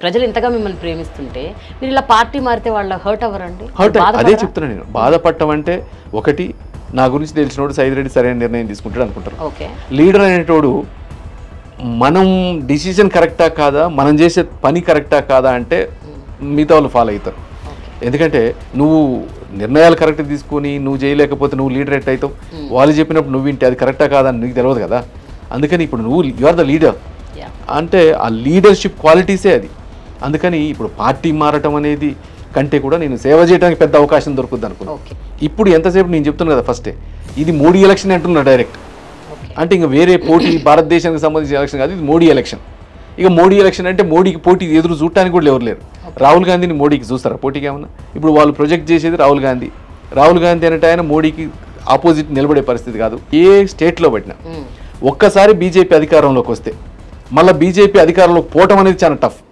ప్రజలు ఇంతగా మిమ్మల్ని ప్రేమిస్తుంటే మీరు ఇలా పార్టీ మారితే వాళ్ళ హర్ట్ అవ్వరండి? అదే చెప్తున్నాను నేను. బాధపడటం అంటే ఒకటి, నా గురించి తెలిసినోడు సైదిరెడ్డి సరైన నిర్ణయం తీసుకుంటాడు అనుకుంటారు. ఓకే, లీడర్ అనేటోడు మనం డిసిజన్ కరెక్టా కాదా, మనం చేసే పని కరెక్టా కాదా అంటే మిగతా వాళ్ళు ఫాలో అవుతారు. ఎందుకంటే నువ్వు నిర్ణయాలు కరెక్ట్ తీసుకొని నువ్వు చేయలేకపోతే నువ్వు లీడర్ ఎట్ అవుతావు. వాళ్ళు చెప్పినప్పుడు నువ్వు వింటే అది కరెక్టా కాదా అని నీకు తెలియదు కదా. అందుకని ఇప్పుడు నువ్వు యు ఆర్ ద లీడర్ అంటే ఆ లీడర్షిప్ క్వాలిటీసే అది. అందుకని ఇప్పుడు పార్టీ మారటం అనేది కంటే కూడా నేను సేవ చేయడానికి పెద్ద అవకాశం దొరుకుద్ది అనుకున్నాను. ఇప్పుడు ఎంతసేపు నేను చెప్తున్నాను కదా, ఫస్టే ఇది మోడీ ఎలక్షన్ అంటున్నా డైరెక్ట్. అంటే ఇంకా వేరే పోటీ భారతదేశానికి సంబంధించిన ఎలక్షన్ కాదు, ఇది మోడీ ఎలక్షన్. ఇక మోడీ ఎలక్షన్ అంటే మోడీకి పోటీ ఎదురు చూడటానికి కూడా ఎవరు లేరు. రాహుల్ గాంధీని మోడీకి చూస్తారా పోటీకి ఏమన్నా? ఇప్పుడు వాళ్ళు ప్రొజెక్ట్ చేసేది రాహుల్ గాంధీ అనేట ఆయన మోడీకి ఆపోజిట్ నిలబడే పరిస్థితి కాదు. ఏ స్టేట్లో పట్టినా ఒక్కసారి బీజేపీ అధికారంలోకి వస్తే మళ్ళీ బీజేపీ అధికారంలోకి పోవటం అనేది చాలా టఫ్.